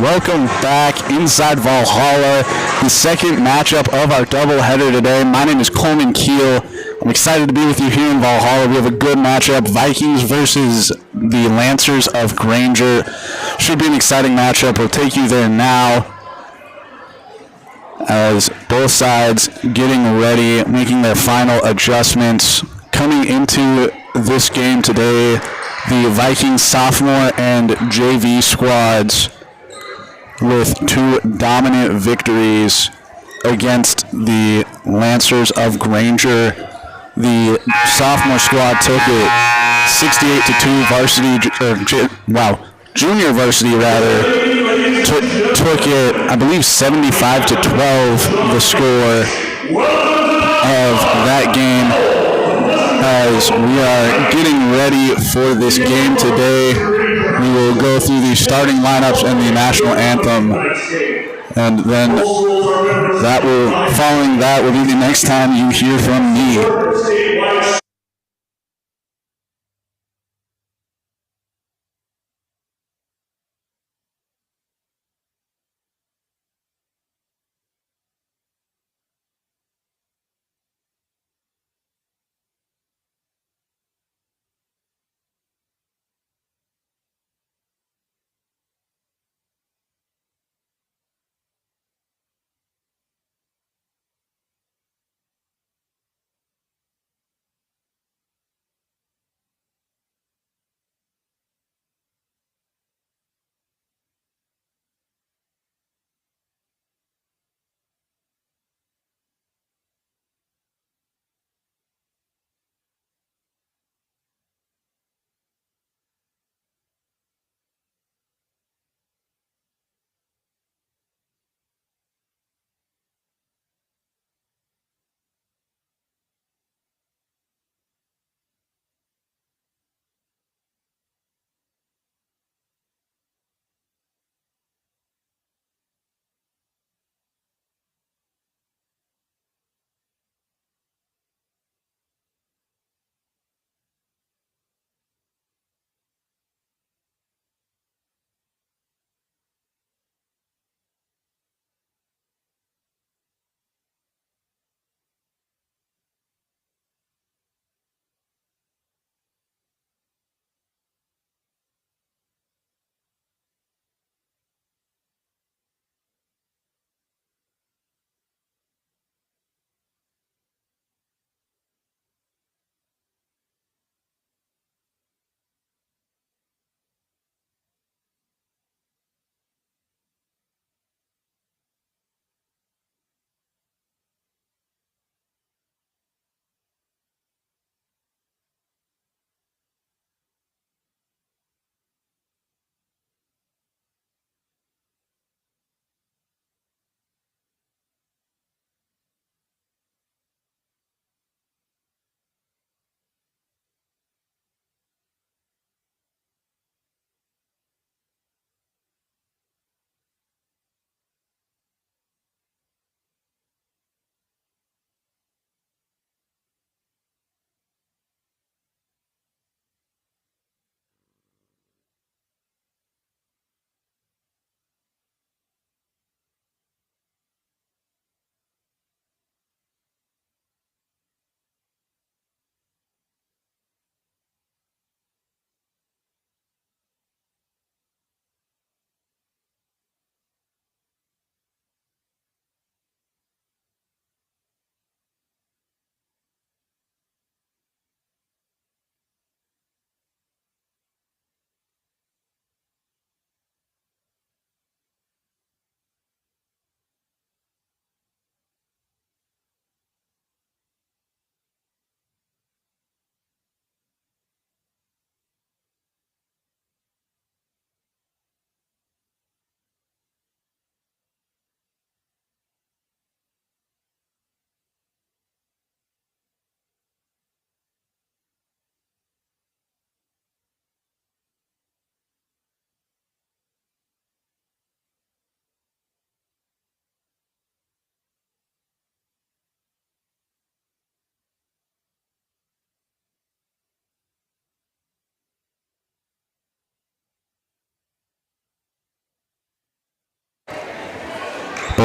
Welcome back inside Valhalla, the second matchup of our doubleheader today. My name is Coleman Keel. I'm excited to be with you here in Valhalla. We have a good matchup, Vikings versus the Lancers of Granger. Should be an exciting matchup. We'll take you there now as both sides getting ready, making their final adjustments. Coming into this game today, the Vikings sophomore and JV squads with two dominant victories against the Lancers of Granger. The sophomore squad took it 68-2. Junior varsity took it, I believe, 75-12. The score of that game. As we are getting ready for this game today, we will go through the starting lineups and the national anthem, and then following that will be the next time you hear from me.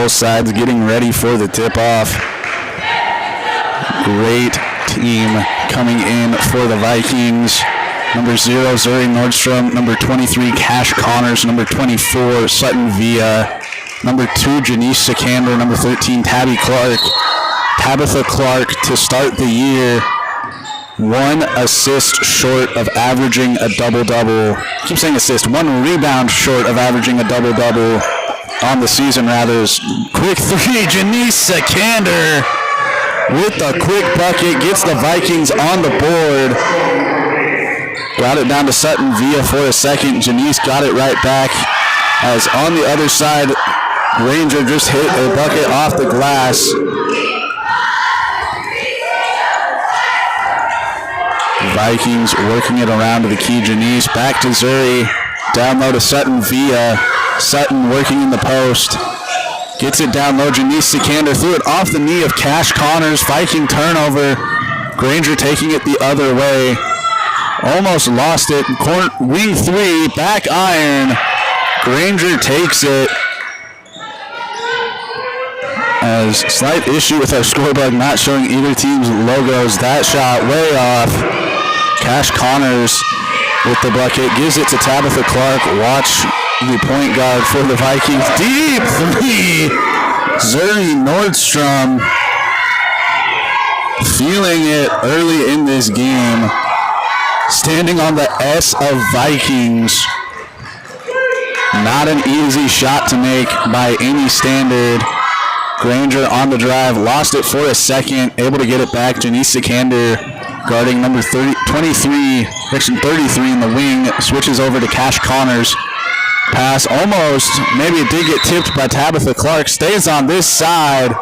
both sides getting ready for the tip-off. Great team coming in for the Vikings. Number 0, Zuri Nordstrom. Number 23, Cash Connors. Number 24, Sutton Villa. Number 2, Janice Sikander. Number 13, Tabitha Clark to start the year. 1 assist short of averaging a double-double. I keep saying assist. 1 rebound short of averaging a double-double on the season, rather. Quick 3, Janice Sikander with a quick bucket. Gets the Vikings on the board. Got it down to Sutton Villa for a second. Janice got it right back. As on the other side, Granger just hit a bucket off the glass. Vikings working it around to the key. Janice back to Zuri. Down low to Sutton Villa. Sutton working in the post. Gets it down low. Janice Sikander threw it off the knee of Cash Connors. Viking turnover. Granger taking it the other way. Almost lost it. Wing 3. Back iron. Granger takes it. As slight issue with our scoreboard not showing either team's logos. That shot way off. Cash Connors with the bucket. Gives it to Tabitha Clark. Watch the point guard for the Vikings. Deep 3. Zuri Nordstrom feeling it early in this game. Standing on the S of Vikings. Not an easy shot to make by any standard. Granger on the drive, lost it for a second, able to get it back. Janice Sikander guarding number 23, section 33 in the wing, switches over to Cash Connors. Pass almost, maybe it did get tipped by Tabitha Clark, stays on this side.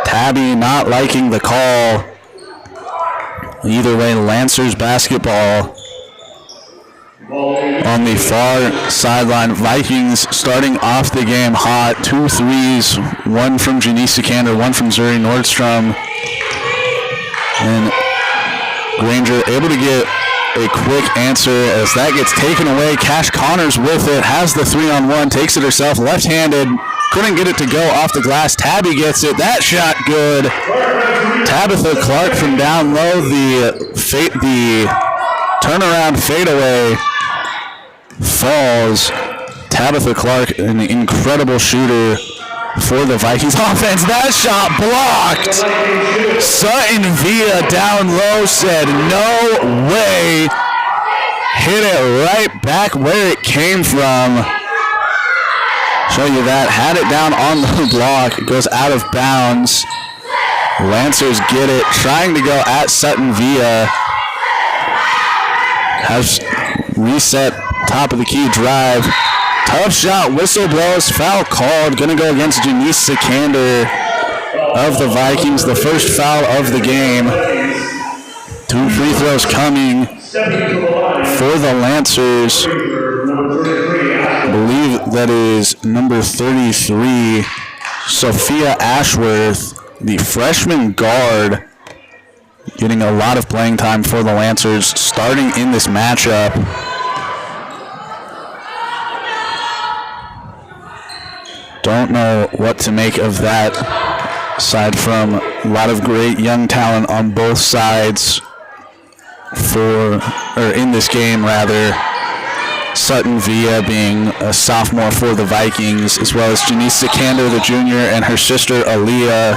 Tabby not liking the call. Either way, Lancers basketball. On the far sideline, Vikings starting off the game hot. 2 threes, 1 from Janice Sikander, 1 from Zuri Nordstrom. And Granger able to get a quick answer as that gets taken away. Cash Connors with it, has the 3-on-1, takes it herself, left-handed. Couldn't get it to go off the glass. Tabby gets it. That shot good. Tabitha Clark from down low. The turnaround fadeaway falls. Tabitha Clark, an incredible shooter for the Vikings offense. That shot blocked. Sutton Villa down low said no way. Hit it right back where it came from. Show you that. Had it down on the block. It goes out of bounds. Lancers get it. Trying to go at Sutton Villa. Has reset top of the key drive. Tough shot. Whistle blows. Foul called. Going to go against Janice Sikander of the Vikings. The first foul of the game. 2 free throws coming for the Lancers. I believe that is number 33, Sophia Ashworth, the freshman guard, getting a lot of playing time for the Lancers, starting in this matchup. Don't know what to make of that, aside from a lot of great young talent on both sides in this game, rather. Sutton Villa being a sophomore for the Vikings, as well as Janice Sikander, the junior, and her sister Aaliyah,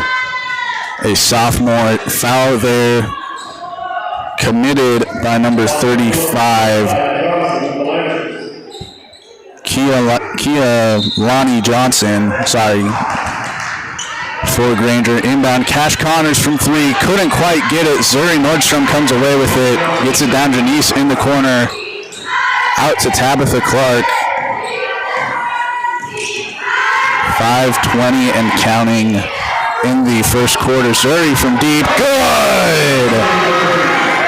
a sophomore. Foul there committed by number 35, Kia Lonnie Johnson, for Granger. Inbound, Cash Connors from 3, couldn't quite get it. Zuri Nordstrom comes away with it, gets it down Janice in the corner. Out to Tabitha Clark. 5:20 and counting in the first quarter. Zuri from deep. Good!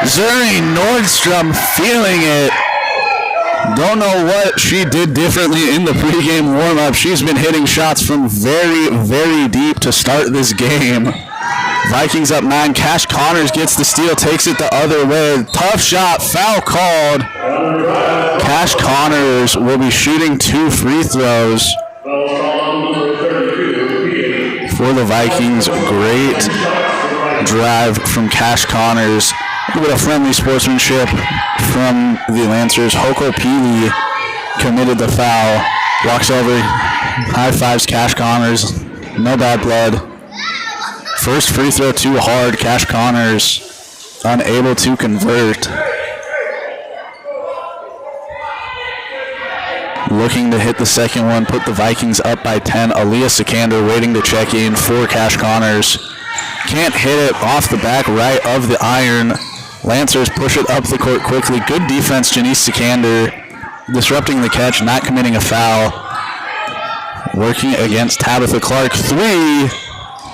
Zuri Nordstrom feeling it. Don't know what she did differently in the pregame warm-up. She's been hitting shots from very, very deep to start this game. Vikings up 9. Cash Connors gets the steal, takes it the other way. Tough shot, foul called. Cash Connors will be shooting 2 free throws. for the Vikings. Great drive from Cash Connors. A bit of friendly sportsmanship from the Lancers. Hoko Peely committed the foul. Walks over, high fives Cash Connors. No bad blood. First free throw too hard. Cash Connors unable to convert. Looking to hit the second one, put the Vikings up by 10. Aaliyah Sikander waiting to check in for Cash Connors. Can't hit it off the back right of the iron. Lancers push it up the court quickly. Good defense, Janice Sikander. Disrupting the catch, not committing a foul. Working against Tabitha Clark. 3.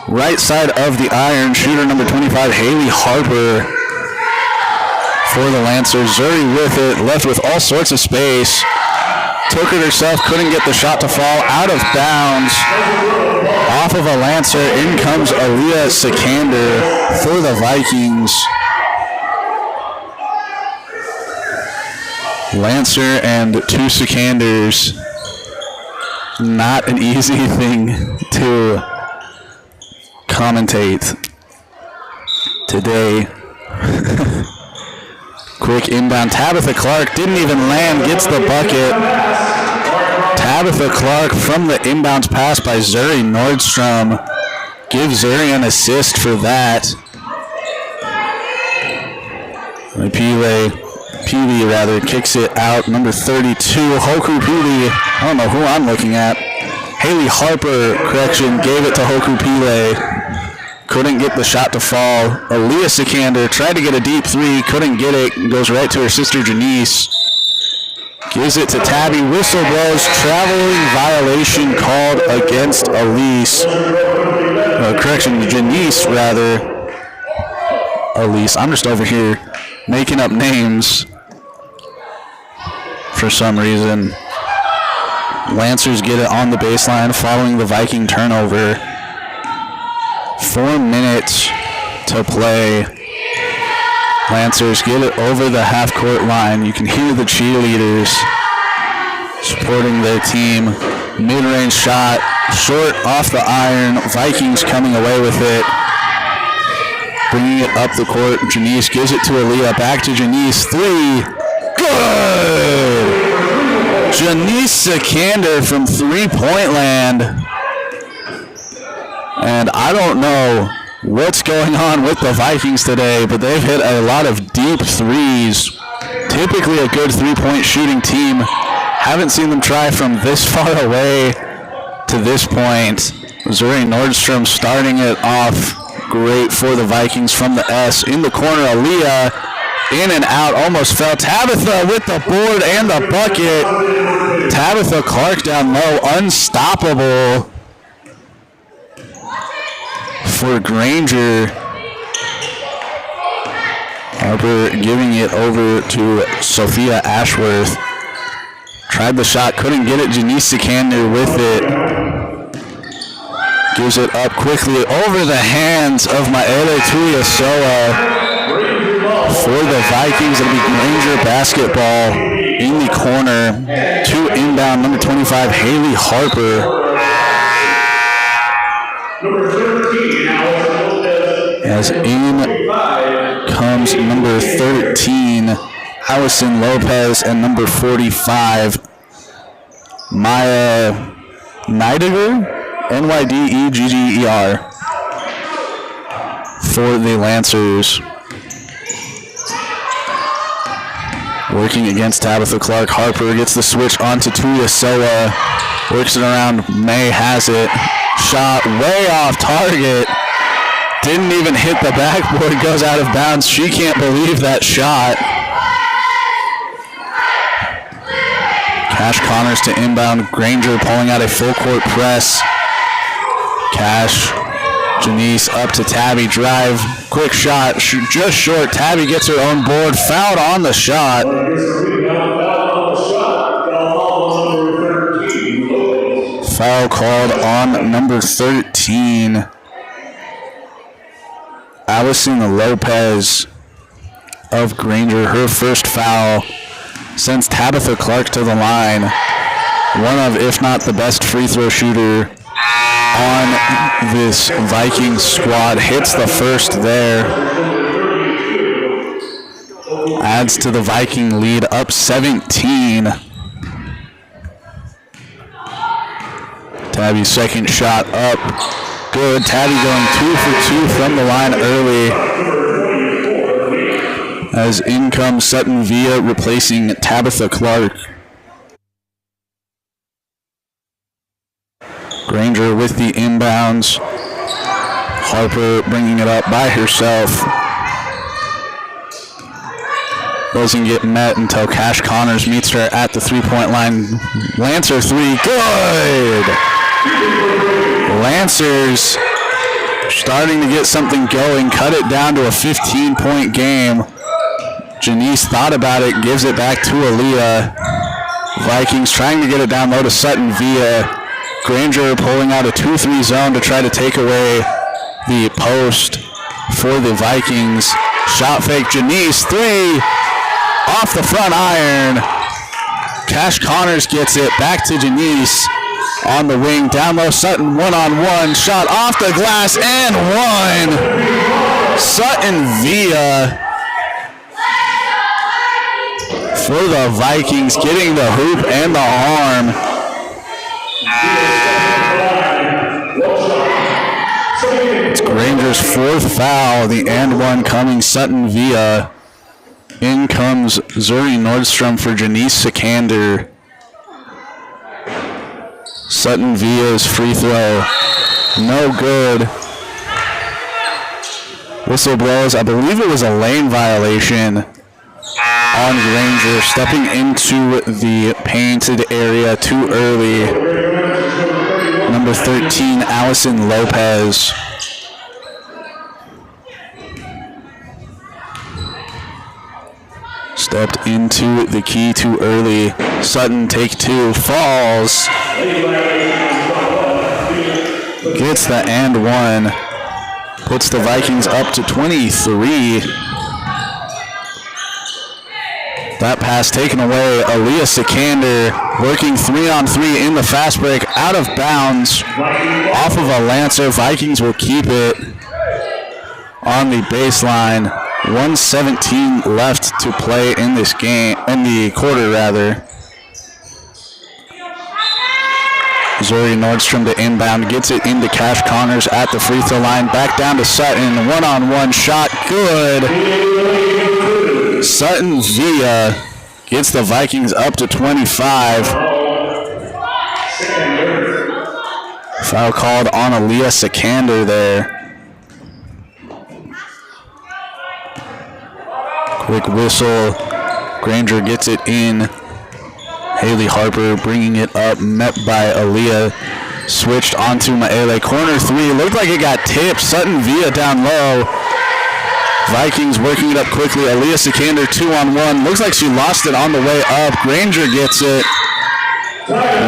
Right side of the iron. Shooter number 25, Haley Harper. For the Lancers. Zuri with it. Left with all sorts of space. Took it herself. Couldn't get the shot to fall. Out of bounds. Off of a Lancer. In comes Aaliyah Sikander for the Vikings. Lancer and 2 Sikanders. Not an easy thing to commentate today. Quick inbound. Tabitha Clark didn't even land. Gets the bucket. Tabitha Clark from the inbounds pass by Zuri Nordstrom. Gives Zuri an assist for that. Peely kicks it out. Number 32, Hoku Peely. I don't know who I'm looking at. Haley Harper, gave it to Hoku Peely. Couldn't get the shot to fall. Aaliyah Sikander tried to get a deep 3. Couldn't get it. Goes right to her sister Janice. Gives it to Tabby. Whistle blows. Traveling violation called against Elise. Janice rather. Elise. I'm just over here making up names for some reason. Lancers get it on the baseline following the Viking turnover. 4 minutes to play. Lancers get it over the half-court line. You can hear the cheerleaders supporting their team. Mid-range shot, short off the iron. Vikings coming away with it. Bringing it up the court. Janice gives it to Aaliyah. Back to Janice. 3. Good! Janice Sikander from three-point land. And I don't know what's going on with the Vikings today, but they've hit a lot of deep threes. Typically a good three-point shooting team. Haven't seen them try from this far away to this point. Zuri Nordstrom starting it off great for the Vikings from the S. In the corner, Aaliyah in and out, almost fell. Tabitha with the board and the bucket. Tabitha Clark down low, unstoppable for Granger. Harper giving it over to Sophia Ashworth. Tried the shot, couldn't get it. Janice Sikander with it. Gives it up quickly over the hands of Maele Tuiasoa. For the Vikings, it'll be Granger basketball in the corner. 2 inbound, number 25, Haley Harper. As in comes number 13, Allison Lopez, and number 45, Maya Nydegger, Nydegger, for the Lancers. Working against Tabitha Clark. Harper gets the switch onto Tuiasoa. Works it around. May has it. Shot way off target. Didn't even hit the backboard. Goes out of bounds. She can't believe that shot. Cash Connors to inbound. Granger pulling out a full court press. Cash. Janice up to Tabby. Drive. Quick shot. Just short. Tabby gets her own board. Fouled on the shot. Foul called on number 13. Allison Lopez of Granger. Her first foul sends Tabitha Clark to the line. One of, if not the best free throw shooter on this Vikings squad. Hits the first there. Adds to the Viking lead, up 17. Tabby's second shot up. Good. Tabby going 2 for 2 from the line early. As in comes Sutton Villa replacing Tabitha Clark. Granger with the inbounds. Harper bringing it up by herself. Doesn't get met until Cash Connors meets her at the three-point line. Lancer three, good! Lancers starting to get something going, cut it down to a 15-point game. Janice thought about it, gives it back to Aaliyah. Vikings trying to get it down low to Sutton Villa. Granger pulling out a 2-3 zone to try to take away the post for the Vikings. Shot fake, Janice, three, off the front iron. Cash Connors gets it back to Janice on the wing. Down low, Sutton one-on-one. Shot off the glass and one. Sutton Villa for the Vikings, getting the hoop and the arm. It's Granger's fourth foul, the and one coming Sutton Villa. In comes Zuri Nordstrom for Janice Sikander. Sutton Villa's free throw, no good. Whistle blows. I believe it was a lane violation on Granger, stepping into the painted area too early. Number 13, Allison Lopez. Stepped into the key too early. Sutton, take two, falls. Gets the and one. Puts the Vikings up to 23. That pass taken away. Aaliyah Sikander working 3-on-3 in the fast break. Out of bounds. Off of a Lancer. Vikings will keep it on the baseline. 1:17 left to play in this game, in the quarter rather. Zuri Nordstrom to inbound, gets it into Cash Connors at the free throw line. Back down to Sutton, one-on-one shot, good. Sutton Villa gets the Vikings up to 25. Foul called on Aaliyah Sikander there. Quick whistle. Granger gets it in. Haley Harper bringing it up, met by Aaliyah. Switched onto Maele. Corner three. Looked like it got tipped. Sutton Villa down low. Vikings working it up quickly. Aaliyah Sikander 2-on-1. Looks like she lost it on the way up. Granger gets it.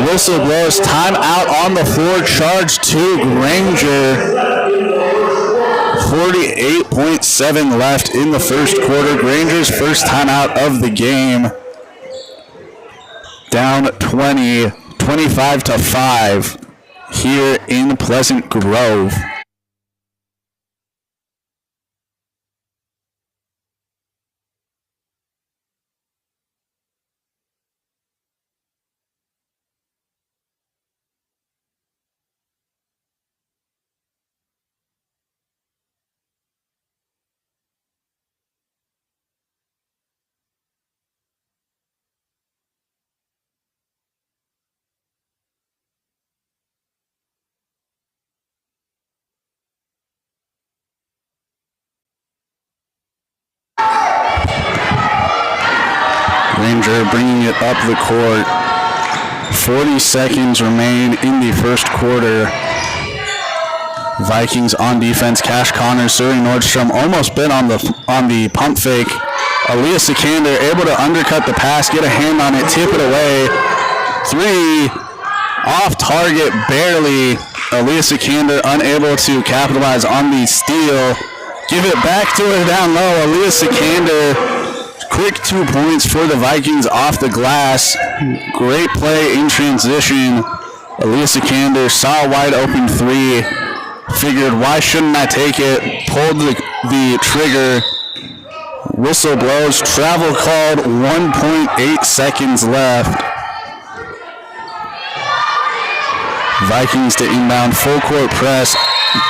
Whistle blows. Timeout on the floor. Charge to Granger. 48.7 left in the first quarter. Granger's first timeout of the game. Down 20, 25-5 here in Pleasant Grove. Granger bringing it up the court. 40 seconds remain in the first quarter. Vikings on defense. Cash Connors, Zuri Nordstrom almost been on the pump fake. Aaliyah Sikander able to undercut the pass, get a hand on it, tip it away. Three, off target barely. Aaliyah Sikander unable to capitalize on the steal. Give it back to her down low. Aaliyah Sikander, quick 2 points for the Vikings off the glass. Great play in transition Elias Sikander saw a wide open three, figured why shouldn't I take it, pulled the trigger, whistle blows, travel called, 1.8 seconds left. Vikings to inbound, full court press,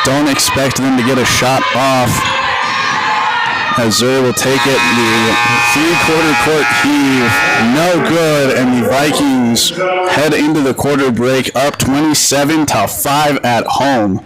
don't expect them to get a shot off. As Zuri will take it, the three-quarter court heave, no good, and the Vikings head into the quarter break up 27-5 at home.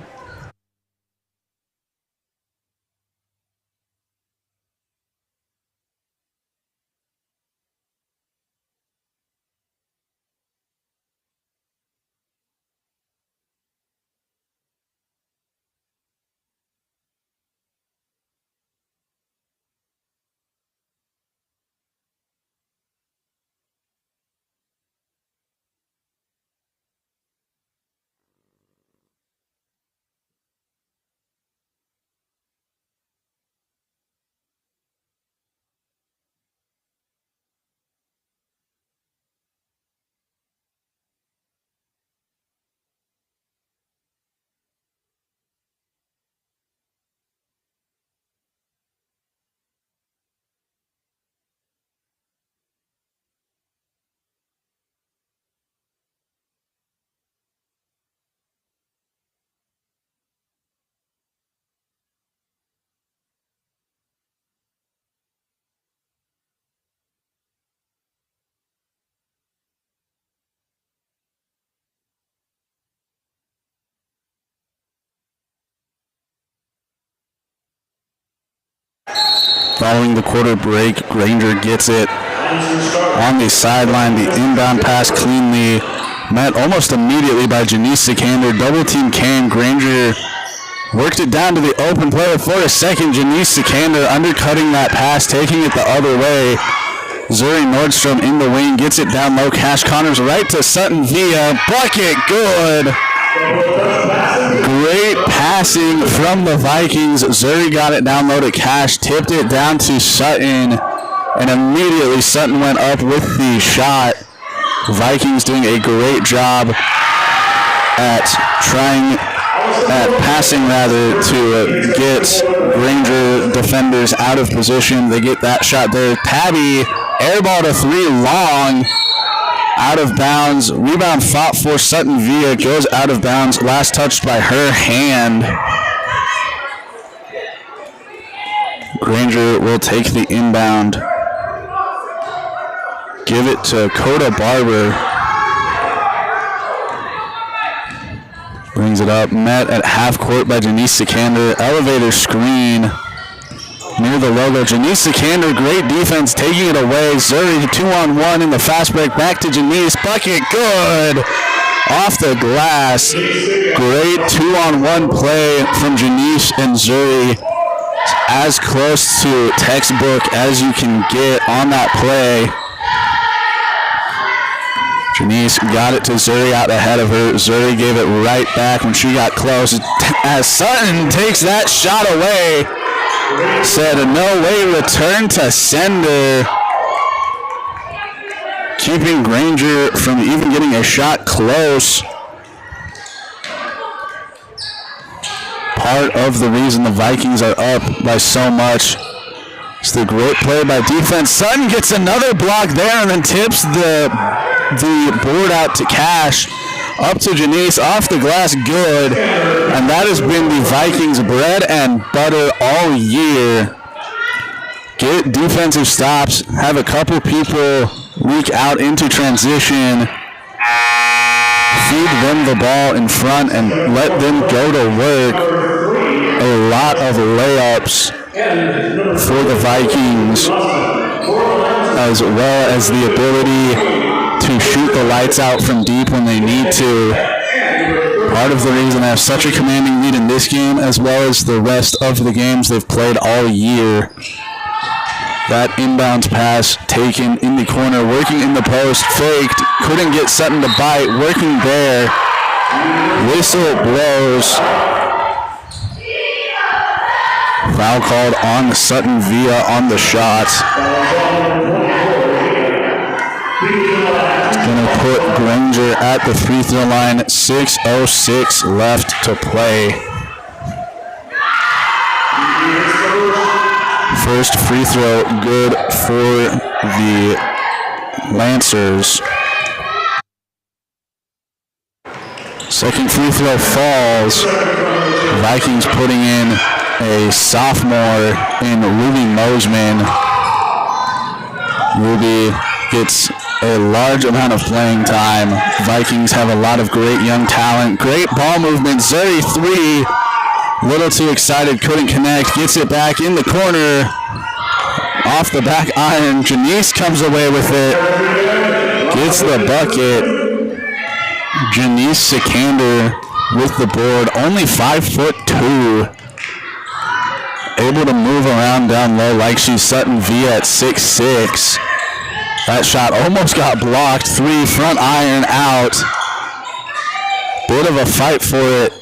Following the quarter break, Granger gets it on the sideline. The inbound pass cleanly met almost immediately by Janice Sikander. Double team came. Granger worked it down to the open player for a second. Janice Sikander undercutting that pass, taking it the other way. Zuri Nordstrom in the wing, gets it down low. Cash Connors right to Sutton Villa. Bucket, good. Great passing from the Vikings. Zuri got it down low to Cash, tipped it down to Sutton, and immediately Sutton went up with the shot. Vikings doing a great job at passing to get Granger defenders out of position. They get that shot there. Tabby, airball to three, long. Out of bounds. Rebound fought for Sutton Villa. Goes out of bounds. Last touched by her hand. Granger will take the inbound. Give it to Coda Barber. Brings it up. Met at half court by Janice Sikander. Elevator screen near the logo. Janice Sikander, great defense, taking it away. Zuri 2-on-1 in the fast break. Back to Janice. Bucket, good. Off the glass. Great 2-on-1 play from Janice and Zuri. As close to textbook as you can get on that play. Janice got it to Zuri out ahead of her. Zuri gave it right back when she got close. As Sutton takes that shot away. Said no way, return to sender. Keeping Granger from even getting a shot close. Part of the reason the Vikings are up by so much. It's the great play by defense. Sutton gets another block there and then tips the board out to Cash. Up to Janice, off the glass, good. And that has been the Vikings' bread and butter all year. Get defensive stops, have a couple people leak out into transition, feed them the ball in front, and let them go to work. A lot of layups for the Vikings, as well as the ability to shoot the lights out from deep when they need to. Part of the reason they have such a commanding lead in this game, as well as the rest of the games they've played all year. That inbounds pass taken in the corner, working in the post, faked, couldn't get Sutton to bite, working there. Whistle blows. Foul called on Sutton Villa on the shot. Going to put Granger at the free throw line. 6:06 left to play. First free throw good for the Lancers. Second free throw falls. Vikings putting in a sophomore in Ruby Mosman. Ruby gets a large amount of playing time. Vikings have a lot of great young talent. Great ball movement. Zuri 3. Little too excited. Couldn't connect. Gets it back in the corner. Off the back iron. Janice comes away with it. Gets the bucket. Janice Sikander with the board. Only 5'2". Able to move around down low like she's Sutton V at 6'6". That shot almost got blocked. 3, front iron out. Bit of a fight for it.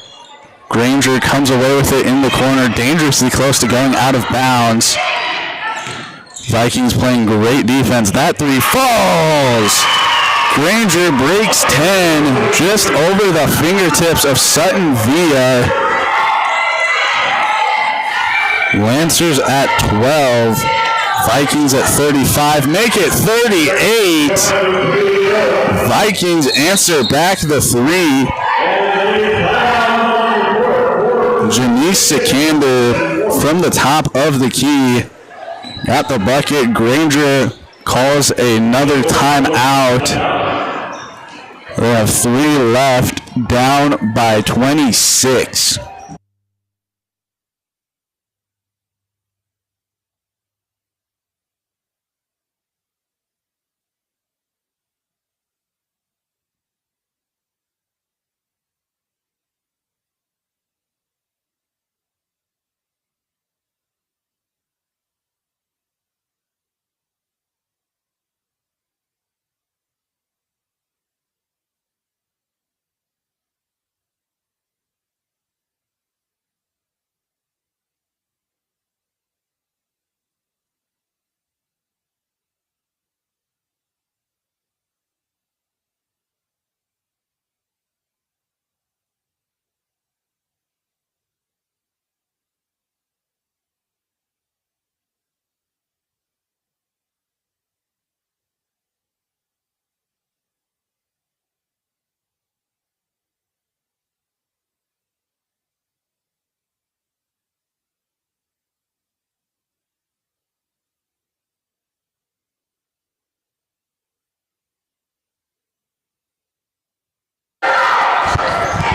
Granger comes away with it in the corner. Dangerously close to going out of bounds. Vikings playing great defense. That 3 falls. Granger breaks 10. Just over the fingertips of Sutton Villa. Lancers at 12. Vikings at 35. Make it 38. Vikings answer back the 3. Janice Sikander from the top of the key. Got the bucket. Granger calls another timeout. They have 3 left, down by 26.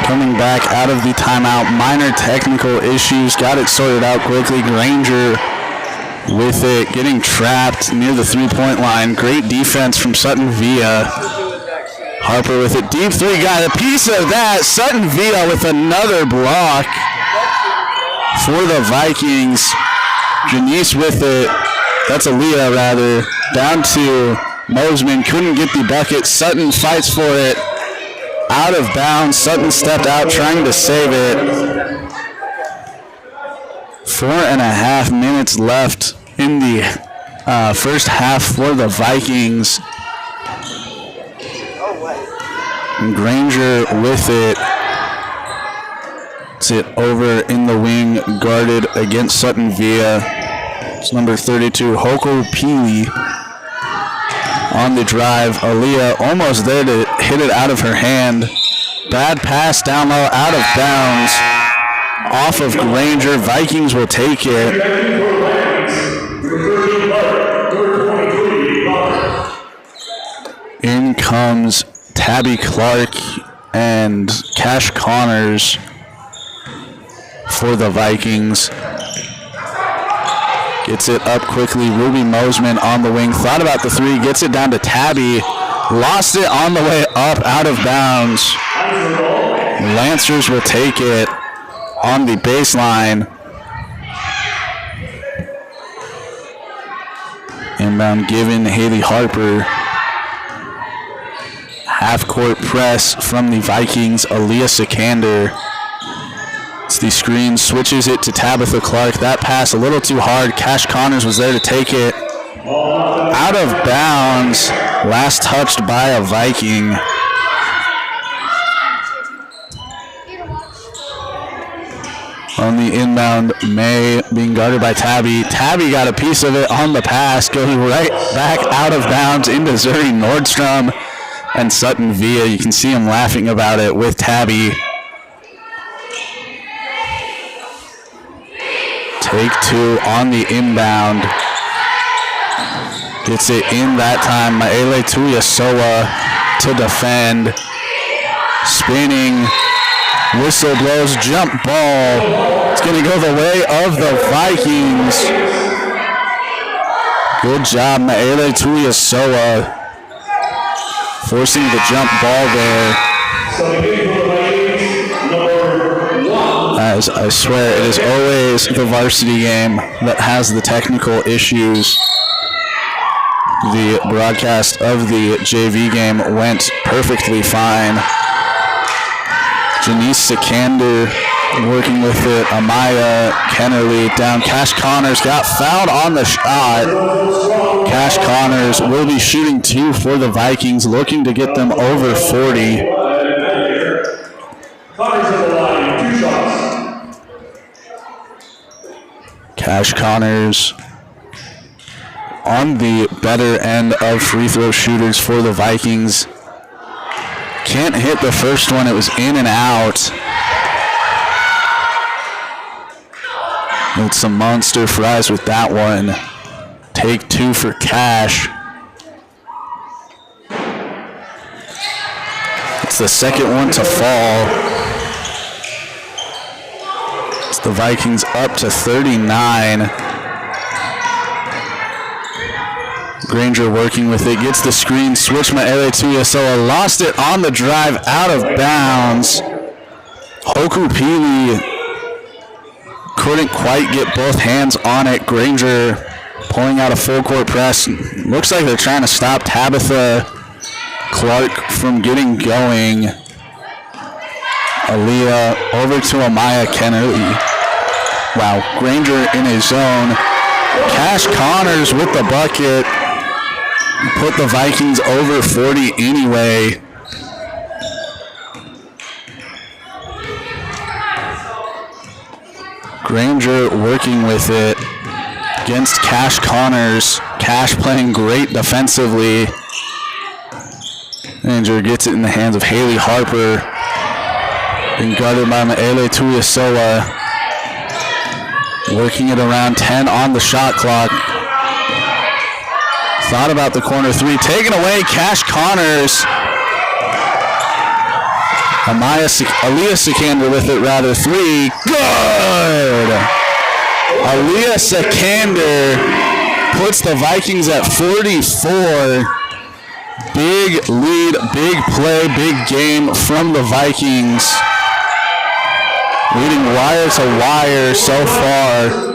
Coming back out of the timeout, minor technical issues, got it sorted out quickly. Granger with it, getting trapped near the three-point line. Great defense from Sutton Villa. Harper with it, deep 3, got a piece of that. Sutton Villa with another block for the Vikings. Janice with it, that's Aaliyah rather, down to Mosman, couldn't get the bucket. Sutton fights for it. Out of bounds. Sutton stepped out trying to save it. 4.5 minutes left in the first half for the Vikings. And Granger with it. It's it over in the wing, guarded against Sutton Villa. It's number 32, Hoko Peely. On the drive, Aaliyah almost there to hit it out of her hand. Bad pass down low, out of bounds. Off of Granger. Vikings will take it. In comes Tabby Clark and Cash Connors for the Vikings. Gets it up quickly. Ruby Mosman on the wing. Thought about the 3. Gets it down to Tabby. Lost it on the way up, out of bounds. Lancers will take it on the baseline. Inbound given Haley Harper. Half-court press from the Vikings. Aaliyah Sikander. It's the screen, switches it to Tabitha Clark. That pass a little too hard. Cash Connors was there to take it. Out out of bounds. Last touched by a Viking. On the inbound, May being guarded by Tabby. Tabby got a piece of it on the pass, goes right back out of bounds into Zuri Nordstrom and Sutton Villa. You can see him laughing about it with Tabby. Take two on the inbound. Gets it in that time. Maele Tuiasoa to defend. Spinning. Whistle blows, jump ball. It's going to go the way of the Vikings. Good job, Maele Tuiasoa, forcing the jump ball there. As I swear, it is always the varsity game that has the technical issues. The broadcast of the JV game went perfectly fine. Janice Sikander working with it. Amaya Kennerly down. Cash Connors got fouled on the shot. Cash Connors will be shooting two for the Vikings, looking to get them over 40. Cash Connors on the better end of free throw shooters for the Vikings. Can't hit the first one. It was in and out. With some monster fries with that one. Take two for Cash. It's the second one to fall. It's the Vikings up to 39. Granger working with it, gets the screen, switch Maele Tuiasoa, lost it on the drive, out of bounds. Hoku Pili couldn't quite get both hands on it. Granger pulling out a full court press. Looks like they're trying to stop Tabitha Clark from getting going. Aaliyah over to Amaya Kennerly. Wow, Granger in his zone. Cash Connors with the bucket. Put the Vikings over 40 anyway. Granger working with it against Cash Connors. Cash playing great defensively. Granger gets it in the hands of Haley Harper. Being guarded by Maele Tuiasoa. Working it around 10 on the shot clock. Thought about the corner three. Taken away, Cash Connors. Aaliyah Sikander with it, rather. Three. Good! Aaliyah Sikander puts the Vikings at 44. Big lead, big play, big game from the Vikings. Leading wire to wire so far.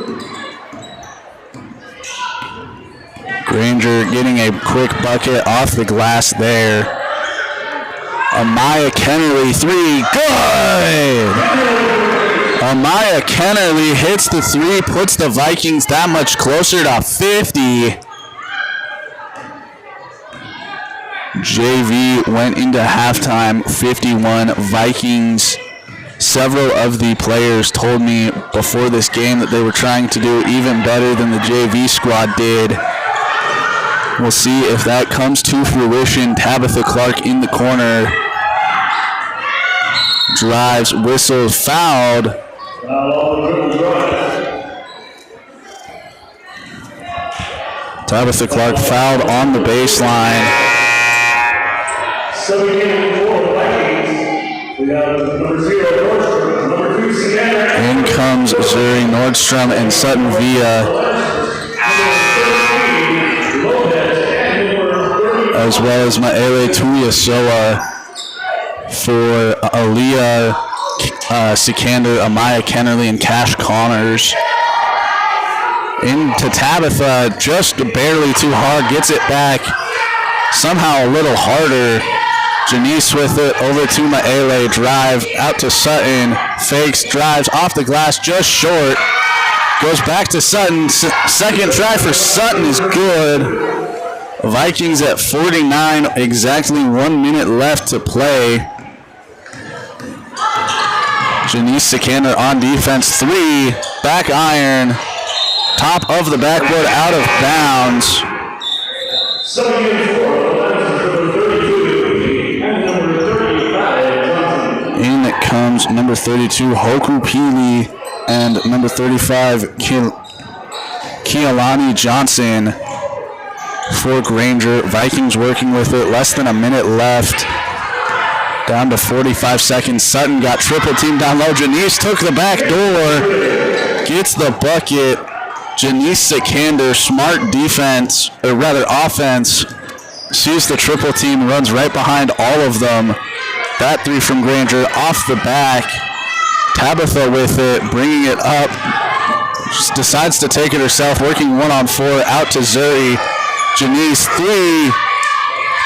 Granger getting a quick bucket off the glass there. Amaya Kennerly, three, good! Amaya Kennerly hits the three, puts the Vikings that much closer to 50. JV went into halftime 51 Vikings. Several of the players told me before this game that they were trying to do even better than the JV squad did. We'll see if that comes to fruition. Tabitha Clark in the corner. Drives, whistles, fouled. Tabitha Clark fouled on the baseline. In comes Zuri Nordstrom and Sutton Villa, as well as Maele Tuiasoa for Aaliyah Sikander, Amaya Kennerly, and Cash Connors. Into Tabitha, just barely too hard, gets it back, somehow a little harder. Janice with it, over to Maele, drive, out to Sutton, fakes, drives, off the glass, just short. Goes back to Sutton, second try for Sutton is good. Vikings at 49, exactly 1 minute left to play. Janice Sikander on defense, 3, back iron, top of the backboard, out of bounds. In comes number 32, Hoku Pili, and number 35, Kealani Johnson for Granger. Vikings working with it, less than a minute left. Down to 45 seconds. Sutton got triple team down low. Janice took the back door, gets the bucket. Janice Sikander, smart defense, or rather offense, sees the triple team, runs right behind all of them. That 3 from Granger off the back. Tabitha with it, bringing it up. Just decides to take it herself, working 1-on-4 out to Zuri. Janice, 3,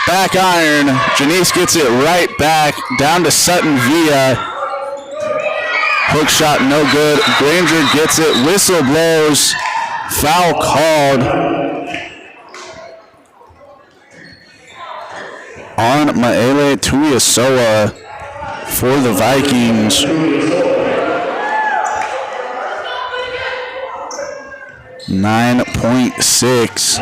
back iron. Janice gets it right back down to Sutton via. Hook shot, no good. Granger gets it, whistle blows, foul called on Maele Tuiasoa for the Vikings. .6.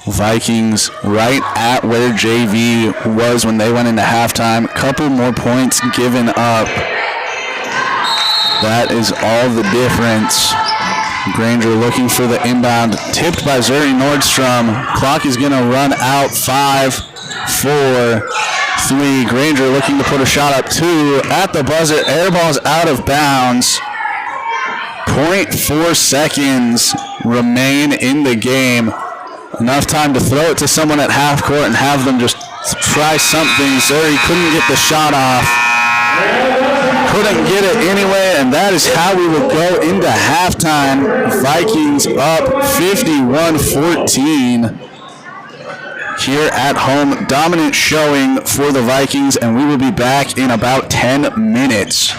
Vikings right at where JV was when they went into halftime. Couple more points given up. That is all the difference. Granger looking for the inbound. Tipped by Zuri Nordstrom. Clock is going to run out. 5, 4, 3. Granger looking to put a shot up. 2 at the buzzer. Air ball's out of bounds. 0.4 seconds remain in the game. Enough time to throw it to someone at half court and have them just try something. Zuri couldn't get the shot off. Couldn't get it anyway, and that is how we will go into halftime. Vikings up 51-14 here at home. Dominant showing for the Vikings, and we will be back in about 10 minutes.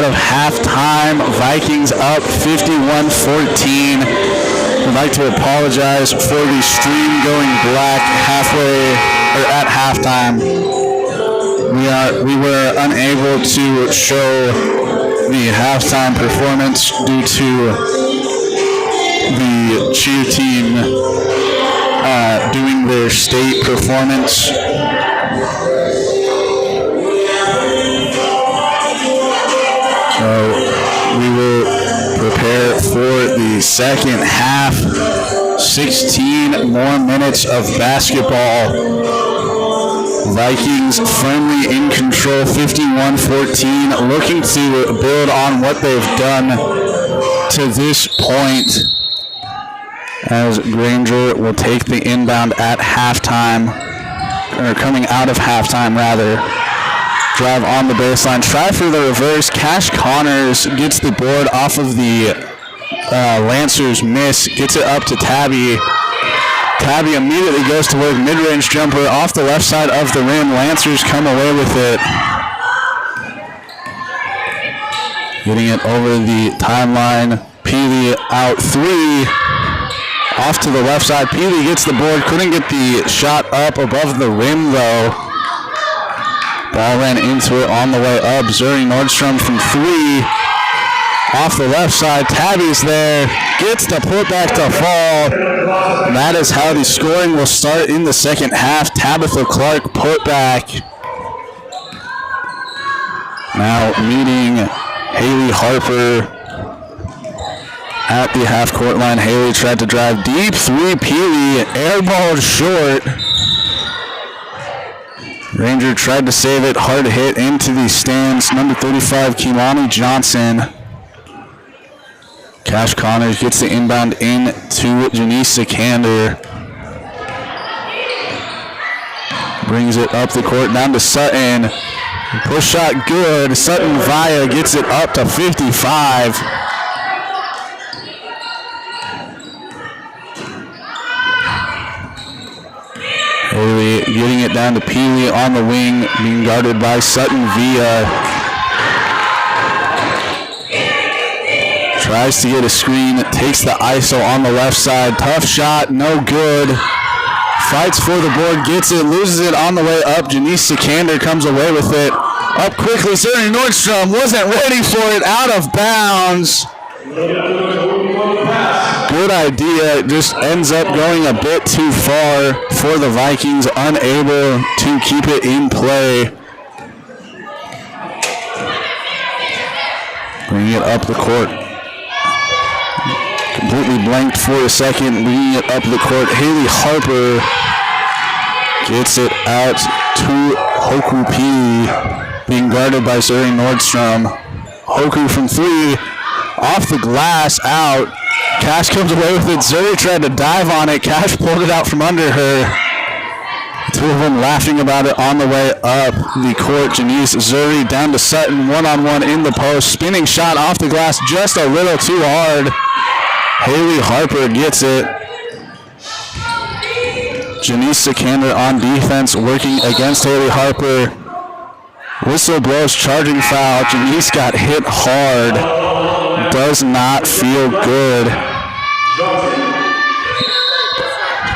out of halftime. Vikings up 51-14. I'd like to apologize for the stream going black at halftime. We were unable to show the halftime performance due to the cheer team doing their state performance. So we will prepare for the second half. 16 more minutes of basketball. Vikings firmly in control, 51-14, looking to build on what they've done to this point, as Granger will take the inbound at halftime, or coming out of halftime rather. Drive on the baseline, try for the reverse. Cash Connors gets the board off of the Lancers miss, gets it up to Tabby. Tabby immediately goes to work, mid-range jumper off the left side of the rim. Lancers come away with it. Getting it over the timeline. Peely out three. Off to the left side. Peely gets the board. Couldn't get the shot up above the rim though. Ball ran into it on the way up. Zuri Nordstrom from three. Off the left side, Tabby's there, gets the putback to fall. That is how the scoring will start in the second half. Tabitha Clark putback. Now meeting Haley Harper at the half-court line. Haley tried to drive deep, three, Peely, airballed short. Granger tried to save it, hard hit into the stands. Number 35, Keelani Johnson. Cash Connors gets the inbound in to Janice Sikander. Brings it up the court down to Sutton. Push shot good. Sutton Via gets it up to 55. Haley getting it down to Peely on the wing, being guarded by Sutton Via. Tries to get a screen, takes the ISO on the left side. Tough shot, no good. Fights for the board, gets it, loses it on the way up. Janice Sikander comes away with it. Up quickly, Zuri Nordstrom wasn't ready for it, out of bounds. Good idea, just ends up going a bit too far for the Vikings, unable to keep it in play. Bring it up the court. Completely blanked for a second, bringing it up the court. Haley Harper gets it out to Hoku P, being guarded by Zuri Nordstrom. Hoku from three, off the glass, out. Cash comes away with it. Zuri tried to dive on it. Cash pulled it out from under her. Two of them laughing about it on the way up the court. Janice Zuri down to Sutton, one-on-one in the post. Spinning shot off the glass, just a little too hard. Haley Harper gets it. Janice Sikander on defense, working against Haley Harper. Whistle blows, charging foul. Janice got hit hard. Does not feel good.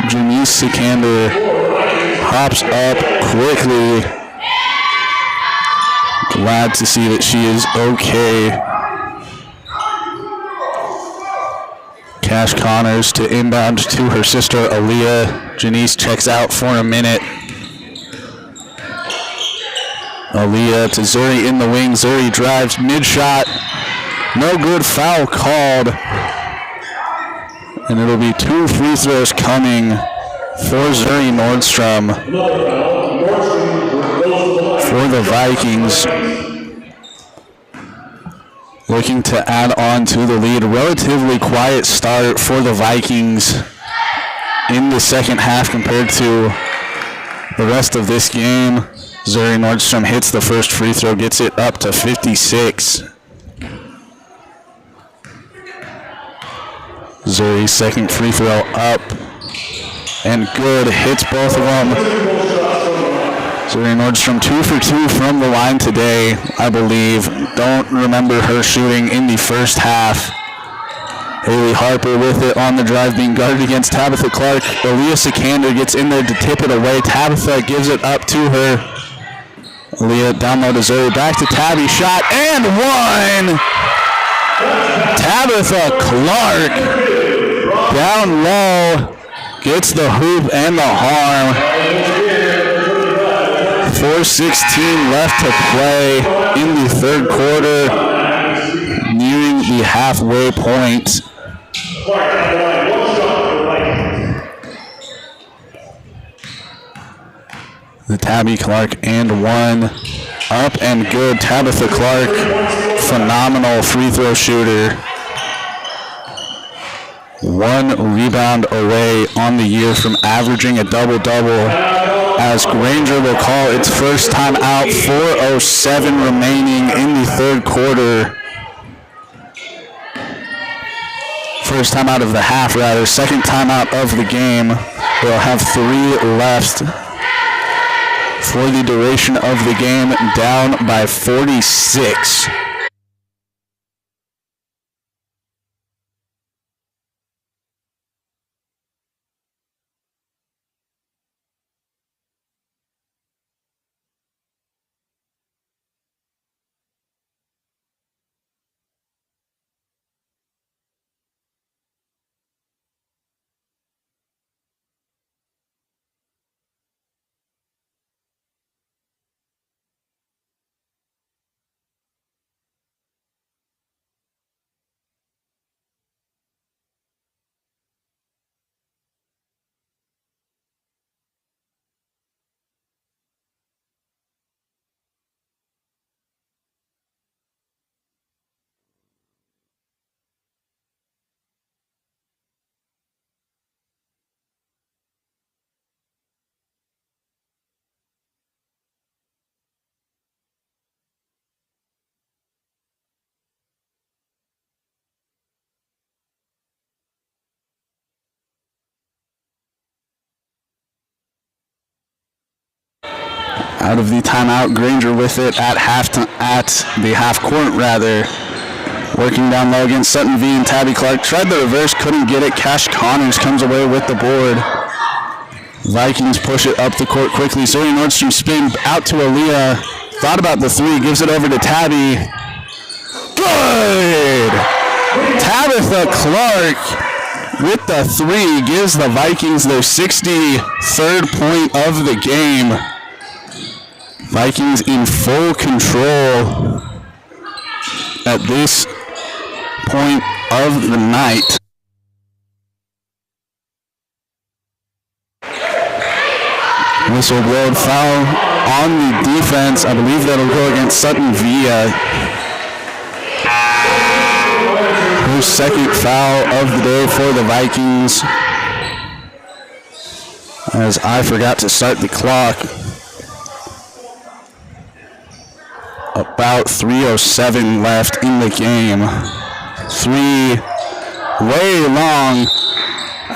Janice Sikander hops up quickly. Glad to see that she is okay. Cash Connors to inbound to her sister Aaliyah. Janice checks out for a minute. Aaliyah to Zuri in the wing. Zuri drives mid-shot. No good, foul called. And it'll be two free throws coming for Zuri Nordstrom for the Vikings. Looking to add on to the lead. Relatively quiet start for the Vikings in the second half compared to the rest of this game. Zuri Nordstrom hits the first free throw, gets it up to 56. Zuri's second free throw up and good, hits both of them. Suri Nordstrom 2 for 2 from the line today, I believe. Don't remember her shooting in the first half. Haley Harper with it on the drive, being guarded against Tabitha Clark. Aaliyah Sikander gets in there to tip it away. Tabitha gives it up to her. Aaliyah down low to Zoe, back to Tabby, shot and one! Tabitha Clark down low, gets the hoop and the harm. 4:16 left to play in the third quarter, nearing the halfway point. The Tabby Clark and one, up and good. Tabitha Clark, phenomenal free throw shooter. One rebound away on the year from averaging a double-double, as Granger will call its first time out. 4:07 remaining in the third quarter. First time out of the half, rather. Second time out of the game. They'll have 3 left for the duration of the game, down by 46. Out of the timeout, Granger with it at the half court, rather. Working down low against Sutton V and Tabby Clark. Tried the reverse, couldn't get it. Cash Connors comes away with the board. Vikings push it up the court quickly. Zoe Nordstrom spin out to Aaliyah. Thought about the three, gives it over to Tabby. Good! Tabitha Clark with the three gives the Vikings their 63rd point of the game. Vikings in full control at this point of the night. Whistle blown foul on the defense. I believe that'll go against Sutton Villa. Her second foul of the day for the Vikings, as I forgot to start the clock. About 3:07 left in the game. Three way long,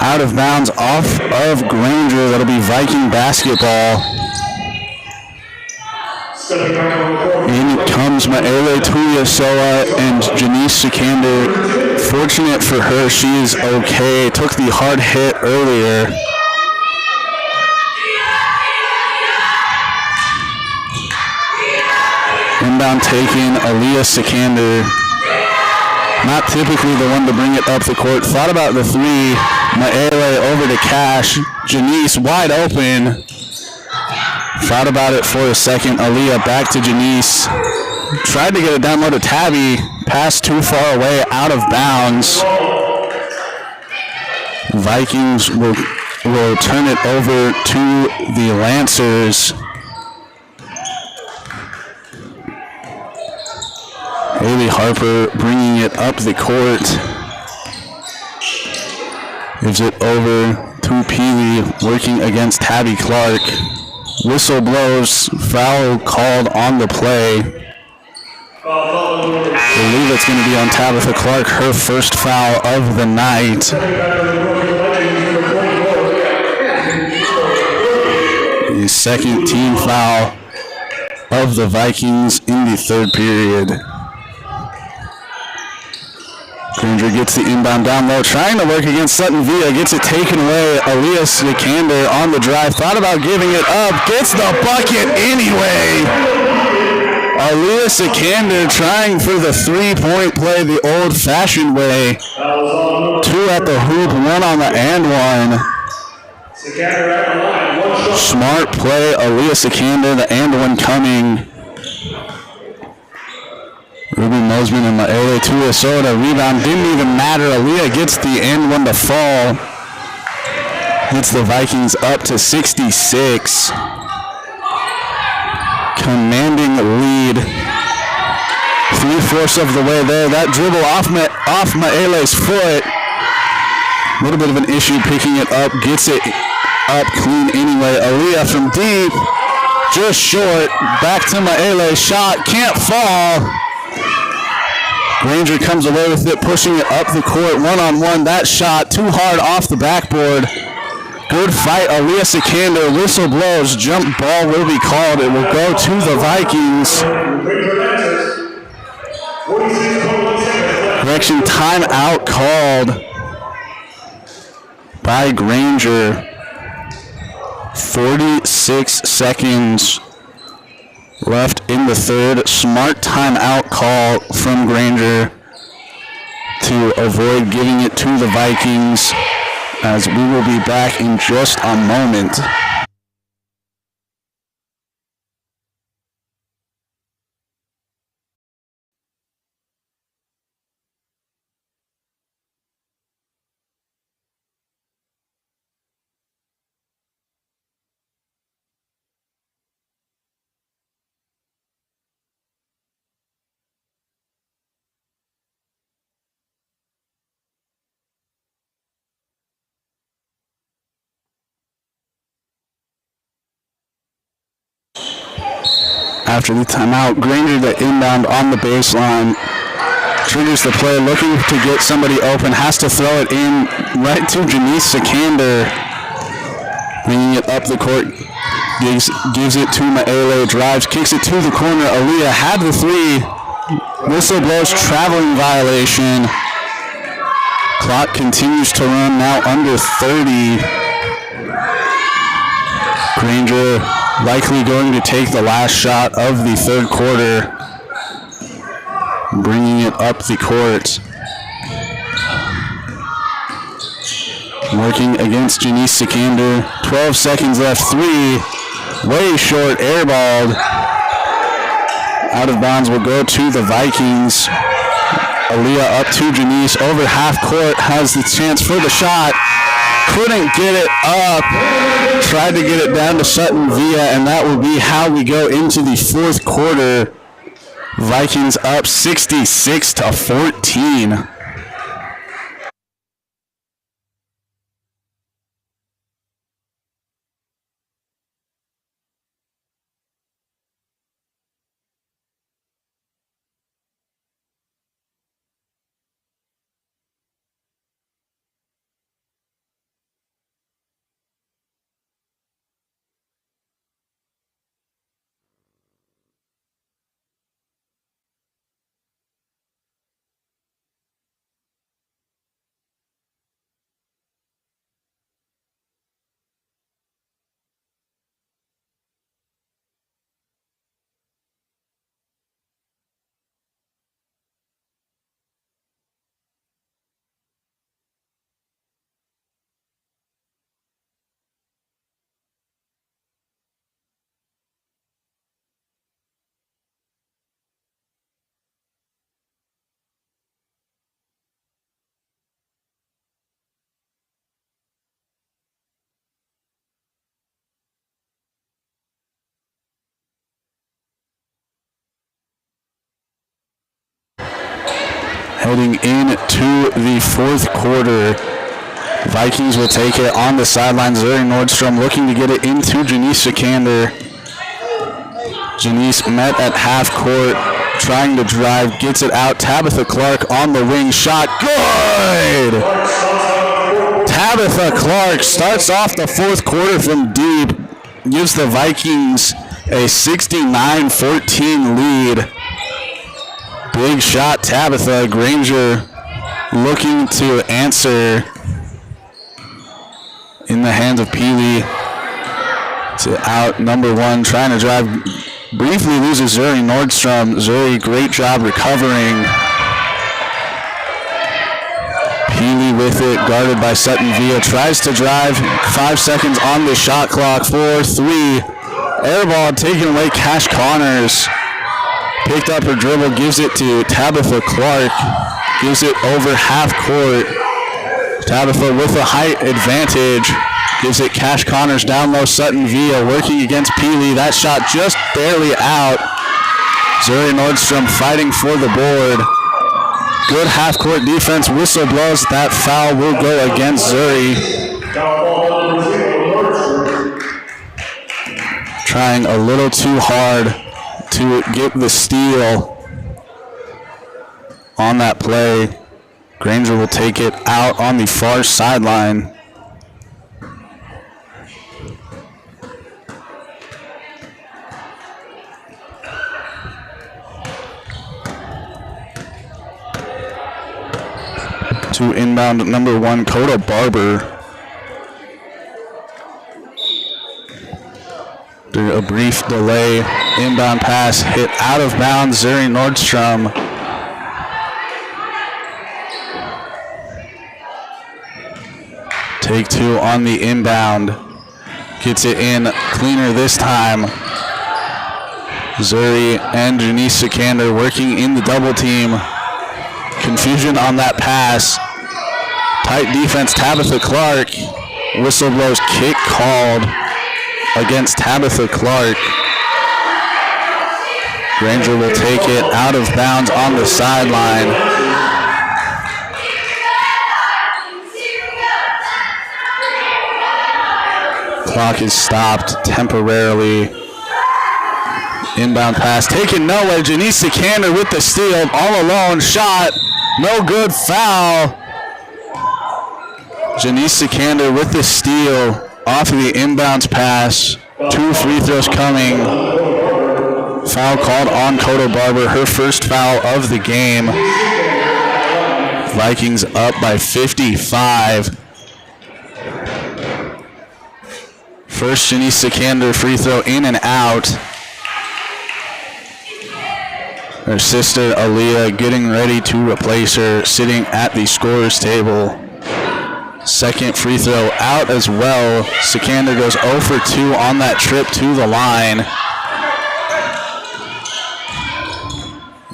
out of bounds off of Granger. That'll be Viking basketball. In comes Maele Tuiasoa and Janice Sikander. Fortunate for her, she's okay. Took the hard hit earlier. Inbound taken, Aaliyah Sikander. Not typically the one to bring it up the court. Thought about the three. Maele over to Cash. Janice wide open. Thought about it for a second. Aaliyah back to Janice. Tried to get it down low to Tabby. Pass too far away, out of bounds. Vikings will turn it over to the Lancers. Haley Harper bringing it up the court. Gives it over to Peely, working against Tabby Clark. Whistle blows, foul called on the play. I believe it's going to be on Tabitha Clark, her first foul of the night. The second team foul of the Vikings in the third period. Granger gets the inbound down low, trying to work against Sutton Villa, gets it taken away. Elias Vikander on the drive, thought about giving it up, gets the bucket anyway. Elias Vikander trying for the three-point play the old-fashioned way. Two at the hoop, one on the and one. Smart play, Elias Vikander, the and one coming. Ruben Mosman and Maele Tuisoda. Rebound didn't even matter. Aaliyah gets the and one to fall. Hits the Vikings up to 66. Commanding lead. 3/4 of the way there. That dribble off Maele's foot. A little bit of an issue picking it up. Gets it up clean anyway. Aaliyah from deep. Just short. Back to Maele. Shot. Can't fall. Granger comes away with it, pushing it up the court, one-on-one. That shot too hard off the backboard. Good fight, Elias Vikander. Whistle blows. Jump ball will be called. It will go to the Vikings. Correction, timeout called by Granger. 46 seconds left in the third. Smart timeout call from Granger to avoid giving it to the Vikings, as we will be back in just a moment. After the timeout, Granger the inbound on the baseline. Triggers the play, looking to get somebody open. Has to throw it in right to Janice Vikander. Bringing it up the court. Gives it to Maele. Drives, kicks it to the corner. Aaliyah had the three. Whistle blows, traveling violation. Clock continues to run, now under 30. Granger likely going to take the last shot of the third quarter, bringing it up the court. Working against Janice Vikander. 12 seconds left. Three. Way short. Airballed. Out of bounds will go to the Vikings. Aaliyah up to Janice. Over half court. Has the chance for the shot. Couldn't get it up. Tried to get it down to Sutton Villa, and that will be how we go into the fourth quarter. Vikings up 66-14. Heading into the fourth quarter, Vikings will take it on the sidelines. Zuri Nordstrom looking to get it into Janice Vikander. Janice met at half court, trying to drive, gets it out. Tabitha Clark on the wing, shot good! Tabitha Clark starts off the fourth quarter from deep. gives the Vikings a 69-14 lead. Big shot, Tabitha. Granger looking to answer in the hands of Peely. To out number one, trying to drive. Briefly loses Zuri Nordstrom. Zuri, great job recovering. Peely with it, guarded by Sutton Villa. Tries to drive. 5 seconds on the shot clock. 4, 3. Air ball taken away. Cash Connors picked up her dribble, gives it to Tabitha Clark. Gives it over half court. Tabitha with a height advantage. Gives it Cash Connors down low. Sutton Villa working against Peely. That shot just barely out. Zuri Nordstrom fighting for the board. Good half-court defense. Whistle blows. That foul will go against Zuri. Trying a little too hard to get the steal on that play. Granger will take it out on the far sideline. To inbound number one, Coda Barber. Through a brief delay, inbound pass hit out of bounds. Zuri Nordstrom. Take two on the inbound. Gets it in cleaner this time. Zuri and Janice Sikander working in the double team. Confusion on that pass. Tight defense, Tabitha Clark. Whistle blows, kick called against Tabitha Clark. Granger will take it out of bounds on the sideline. Clock is stopped temporarily. Inbound pass taken nowhere. Janice Sikander with the steal, all alone, shot, no good, foul. Janice Sikander with the steal off of the inbounds pass. 2 free throws coming. Foul called on Coda Barber, her first foul of the game. Vikings up by 55. First Janice Sikander free throw in and out. Her sister Aaliyah getting ready to replace her, sitting at the scorer's table. Second free throw out as well. Sikander goes 0 for 2 on that trip to the line.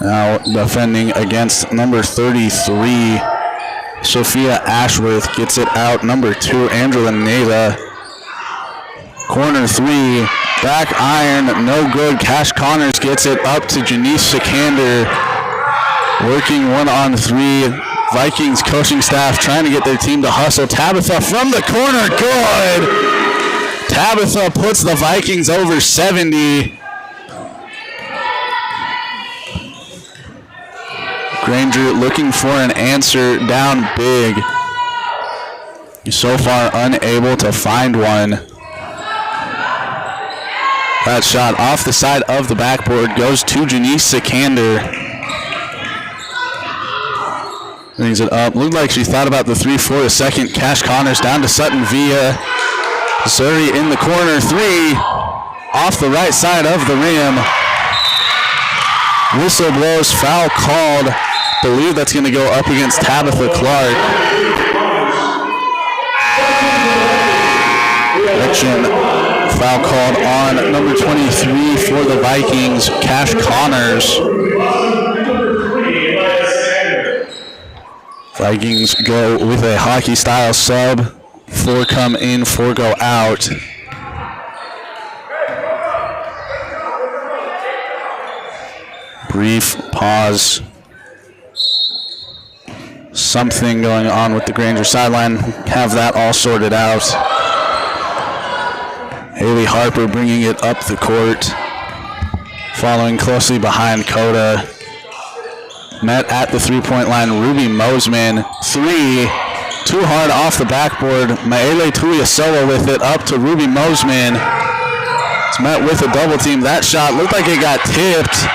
Now defending against number 33, Sophia Ashworth gets it out. Number 2, Angela Neva. Corner 3, back iron, no good. Cash Connors gets it up to Janice Sikander. Working 1-on-3. Vikings coaching staff trying to get their team to hustle. Tabitha from the corner, good. Tabitha puts the Vikings over 70. Granger looking for an answer, down big. So far unable to find one. That shot off the side of the backboard goes to Janice Sikander. Brings it up. Looked like she thought about the 3 for a second. Cash Connors down to Sutton Villa. Zuri in the corner. 3 off the right side of the rim. Whistle blows. Foul called. Believe that's going to go up against Tabitha Clark. Correction. Foul called on number 23 for the Vikings, Cash Connors. Vikings go with a hockey-style sub. 4 come in, 4 go out. Brief pause. Something going on with the Granger sideline. Have that all sorted out. Haley Harper bringing it up the court. Following closely behind Coda. Met at the three-point line, Ruby Mosman. 3, too hard off the backboard. Maele Tuiasoa with it up to Ruby Mosman. Met with a double team. That shot looked like it got tipped.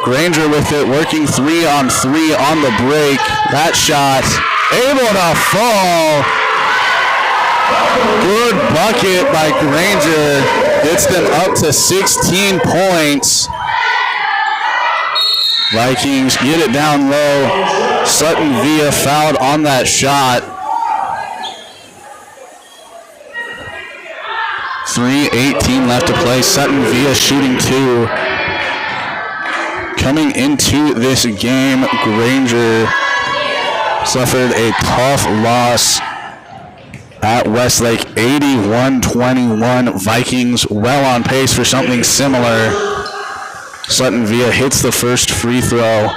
Granger with it, working 3-on-3 on the break. That shot able to fall. Good bucket by Granger. Gets them up to 16 points. Vikings get it down low. Sutton Villa fouled on that shot. 3:18 left to play. Sutton Villa shooting 2. Coming into this game, Granger suffered a tough loss at Westlake, 81-21. Vikings well on pace for something similar. Sutton Villa hits the first free throw.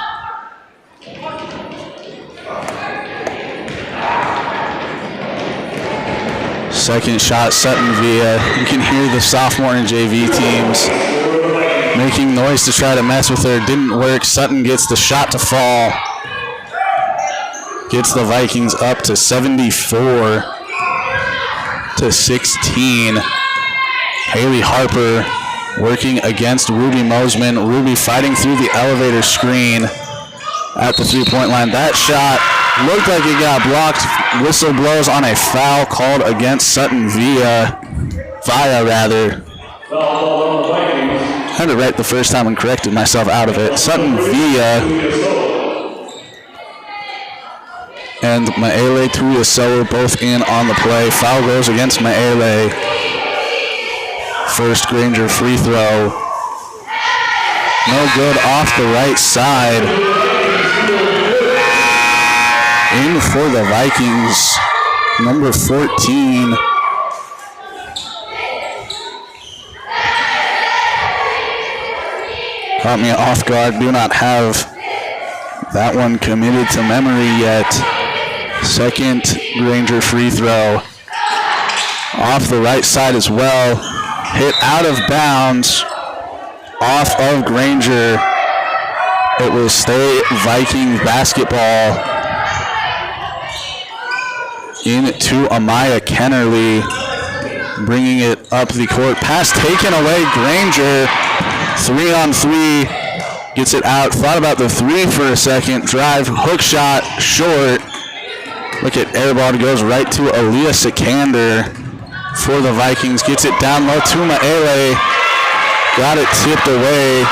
Second shot, Sutton Villa. You can hear the sophomore and JV teams making noise to try to mess with her. Didn't work. Sutton gets the shot to fall. Gets the Vikings up to 74-16. Haley Harper working against Ruby Mosman. Ruby fighting through the elevator screen at the three-point line. That shot looked like it got blocked. Whistle blows on a foul called against Sutton Villa. Had it right the first time and corrected myself out of it. Sutton Villa and Maele Tuiasoa both in on the play. Foul goes against Maele. First Granger free throw. No good off the right side. In for the Vikings, number 14. Caught me off guard. Do not have that one committed to memory yet. Second Granger free throw. Off the right side as well. Hit out of bounds. Off of Granger. It will stay Viking basketball. Into Amaya Kennerly. Bringing it up the court. Pass taken away. Granger. 3-on-3, gets it out. Thought about the three for a second. Drive, hook shot, short. Look at airball, goes right to Aaliyah Sikander for the Vikings. Gets it down low to Maele. Got it tipped away.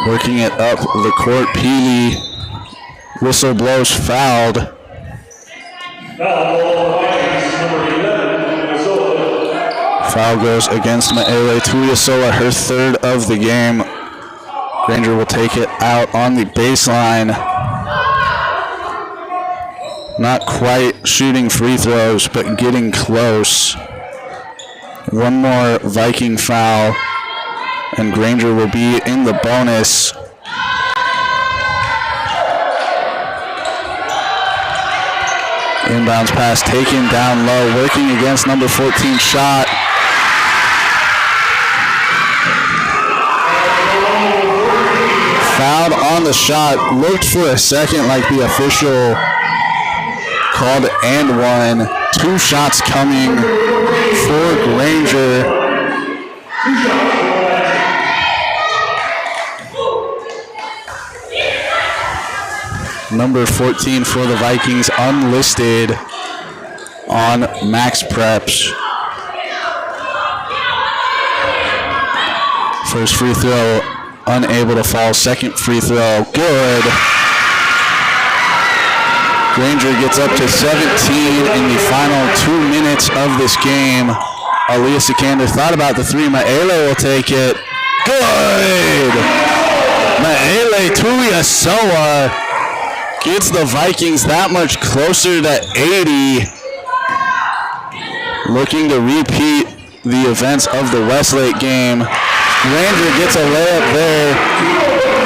Working it up the court. Peely. Whistle blows, fouled. Foul goes against Maele Tuiasoa, her third of the game. Granger will take it out on the baseline. Not quite shooting free throws, but getting close. One more Viking foul, and Granger will be in the bonus. Inbounds pass taken down low, working against number 14 shot. Fouled on the shot. Looked for a second like the official called and one. Two shots coming for Granger. Number 14 for the Vikings, unlisted on Max Preps. First free throw, unable to fall. Second free throw, good. Granger gets up to 17 in the final 2 minutes of this game. Aaliyah Sikander thought about the three. Maele will take it. Good! Maele Tuiasoa gets the Vikings that much closer to 80. Looking to repeat the events of the Westlake game. Granger gets a layup there.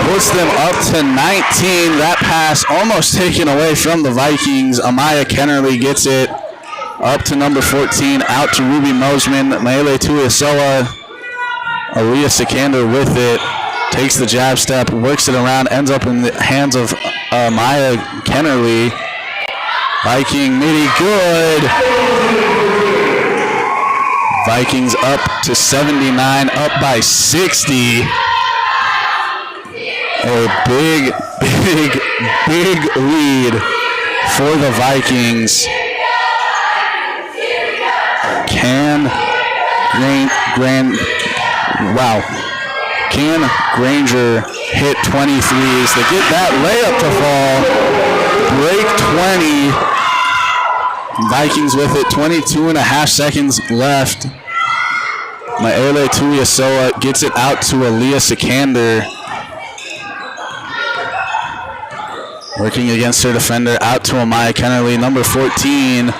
Puts them up to 19. That pass almost taken away from the Vikings. Amaya Kennerly gets it up to number 14. Out to Ruby Mosman. Maele Tuiasoa. Aaliyah Sikander with it. Takes the jab step, works it around, ends up in the hands of Maya Kennerly. Viking Mitty, good. Vikings up to 79, up by 60. A big lead for the Vikings. Can Granger hit 23s to get that layup to fall? Break 20. Vikings with it, 22 and a half seconds left. Maele Tuiasoa gets it out to Aaliyah Sikander. Working against her defender, out to Amaya Kennerly, number 14.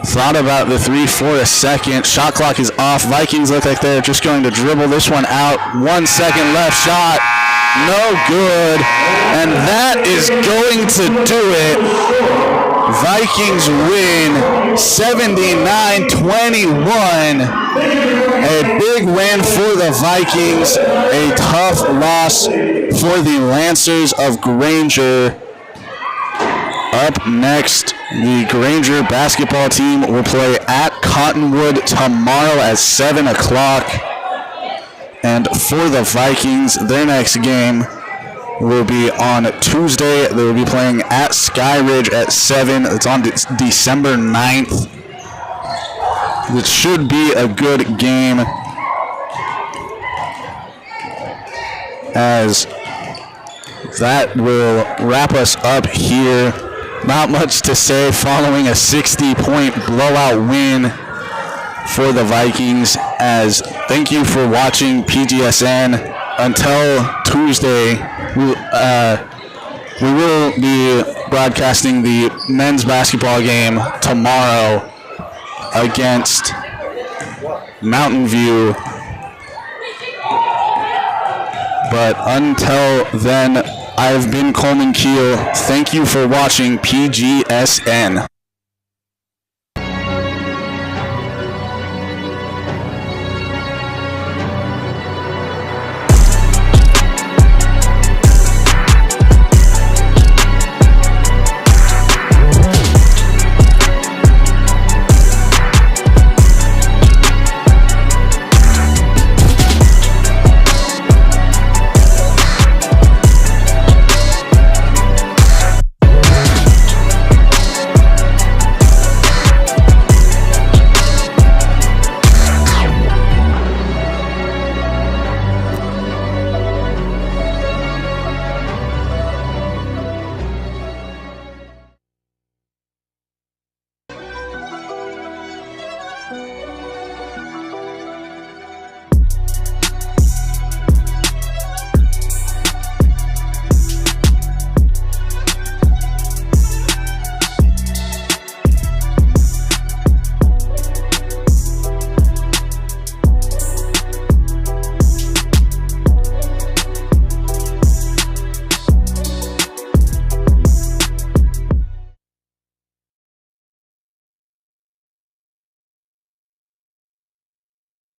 Thought about the three for a second. Shot clock is off. Vikings look like they're just going to dribble this one out. 1 second left. Shot. No good. And that is going to do it. Vikings win 79-21. A big win for the Vikings. A tough loss for the Lancers of Granger. Up next, the Granger basketball team will play at Cottonwood tomorrow at 7 o'clock. And for the Vikings, their next game will be on Tuesday. They will be playing at Skyridge at 7. It's on December 9th. It should be a good game, as that will wrap us up here. Not much to say following a 60-point blowout win for the Vikings. As thank you for watching PGSN. Until Tuesday, we will be broadcasting the men's basketball game tomorrow against Mountain View. But until then, I've been Coleman Keel. Thank you for watching PGSN.